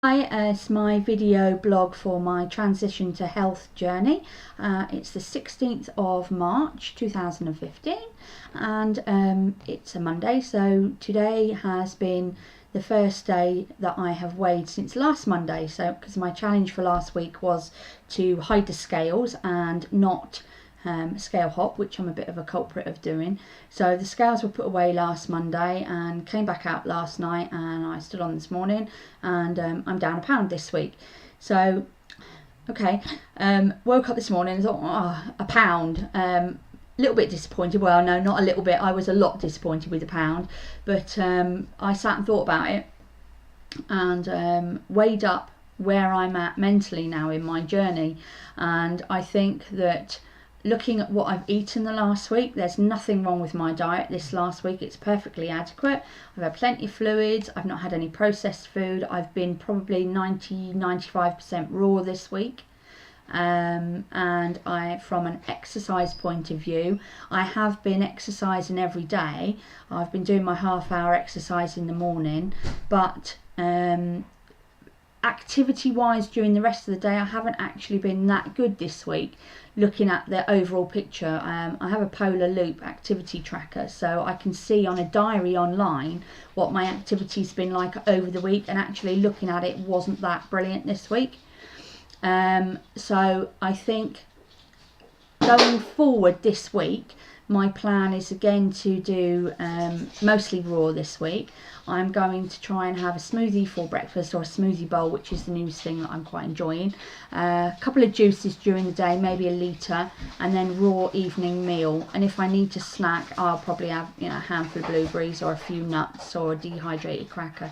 Hi, it's my video blog for my transition to health journey. It's the 16th of March 2015 and it's a Monday, so today has been the first day that I have weighed since last Monday. So because my challenge for last week was to hide the scales and not scale hop, which I'm a bit of a culprit of doing. So the scales were put away last Monday and came back out last night, and I stood on this morning and I'm down a pound this week. So okay, woke up this morning and thought, oh, a pound. Little bit disappointed. Well, no, not a little bit. I was a lot disappointed with the pound, but I sat and thought about it and weighed up where I'm at mentally now in my journey. And I think that looking at what I've eaten the last week, there's nothing wrong with my diet this last week. It's perfectly adequate. I've had plenty of fluids. I've not had any processed food. I've been probably 90-95% raw this week. And from an exercise point of view, I have been exercising every day. I've been doing my half-hour exercise in the morning, but activity wise during the rest of the day, I haven't actually been that good this week. Looking at the overall picture, I have a Polar Loop activity tracker, so I can see on a diary online what my activity's been like over the week, and actually looking at it wasn't that brilliant this week. So I think going forward this week, my plan is again to do mostly raw this week. I'm going to try and have a smoothie for breakfast, or a smoothie bowl, which is the newest thing that I'm quite enjoying. A couple of juices during the day, maybe a litre, and then raw evening meal. And if I need to snack, I'll probably have a handful of blueberries or a few nuts or a dehydrated cracker.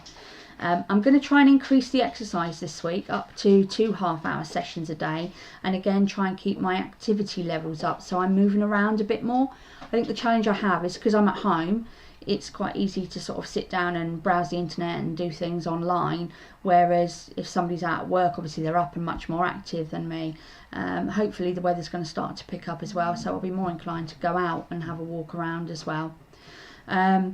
I'm going to try and increase the exercise this week up to 2 half-hour sessions a day, and again try and keep my activity levels up so I'm moving around a bit more. I think the challenge I have is because I'm at home, it's quite easy to sort of sit down and browse the internet and do things online, whereas if somebody's out at work, obviously they're up and much more active than me. Hopefully the weather's going to start to pick up as well, so I'll be more inclined to go out and have a walk around as well. Apart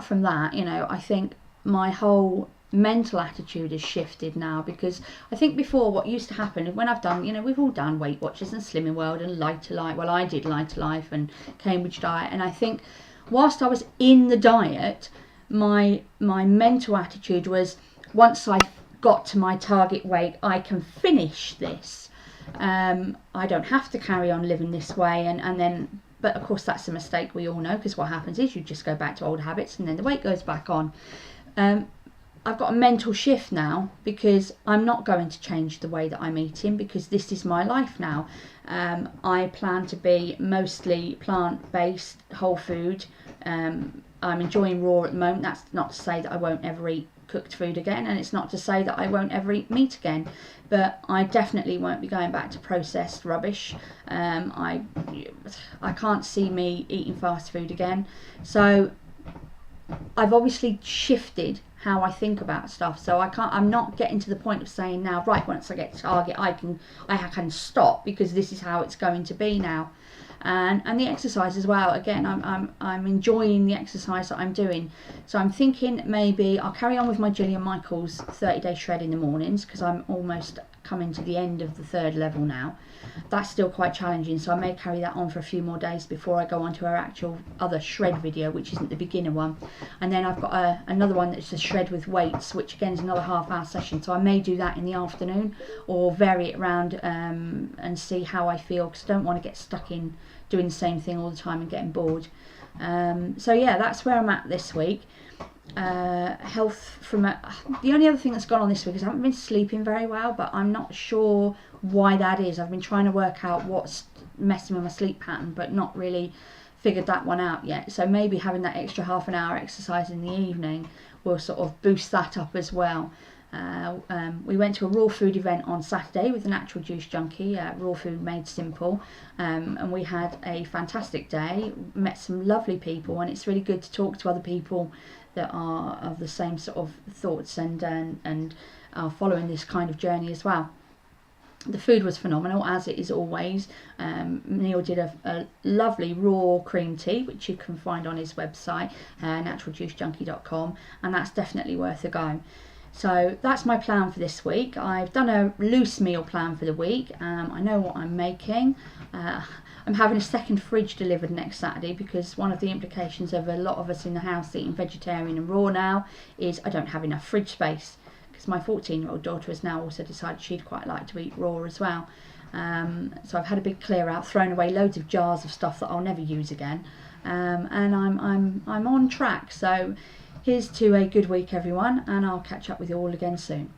from that, I think my whole mental attitude has shifted now, because I think before what used to happen when I've done, we've all done Weight Watchers and Slimming World and Lighter Life. Well, I did Lighter Life and Cambridge Diet, and I think whilst I was in the diet, my mental attitude was, once I got to my target weight, I can finish this. I don't have to carry on living this way, and then, but of course that's a mistake, we all know, because what happens is you just go back to old habits and then the weight goes back on. I've got a mental shift now, because I'm not going to change the way that I'm eating, because this is my life now. I plan to be mostly plant-based, whole food. I'm enjoying raw at the moment. That's not to say that I won't ever eat cooked food again, and it's not to say that I won't ever eat meat again, but I definitely won't be going back to processed rubbish. I can't see me eating fast food again, so I've obviously shifted how I think about stuff. So I'm not getting to the point of saying now, right, once I get to target, I can stop, because this is how it's going to be now. And the exercise as well. Again, I'm enjoying the exercise that I'm doing. So I'm thinking maybe I'll carry on with my Gillian Michaels 30-day shred in the mornings, because I'm almost coming to the end of the 3rd level now. That's still quite challenging, so I may carry that on for a few more days before I go on to our actual other shred video, which isn't the beginner one. And then I've got another one that's a shred with weights, which again is another half-hour session, so I may do that in the afternoon, or vary it around and see how I feel, because I don't want to get stuck in doing the same thing all the time and getting bored. So yeah, that's where I'm at this week. Health the only other thing that's gone on this week is I haven't been sleeping very well, but I'm not sure why that is. I've been trying to work out what's messing with my sleep pattern, but not really figured that one out yet. So maybe having that extra half an hour exercise in the evening will sort of boost that up as well. We went to a raw food event on Saturday with the Natural Juice Junkie, Raw Food Made Simple, and we had a fantastic day, met some lovely people, and it's really good to talk to other people that are of the same sort of thoughts and are following this kind of journey as well. The food was phenomenal, as it is always. Neil did a lovely raw cream tea, which you can find on his website, naturaljuicejunkie.com, and that's definitely worth a go. So that's my plan for this week. I've done a loose meal plan for the week. I know what I'm making. I'm having a second fridge delivered next Saturday, because one of the implications of a lot of us in the house eating vegetarian and raw now is I don't have enough fridge space, because my 14-year-old daughter has now also decided she'd quite like to eat raw as well. So I've had a big clear out, thrown away loads of jars of stuff that I'll never use again, and I'm on track. So here's to a good week, everyone, and I'll catch up with you all again soon.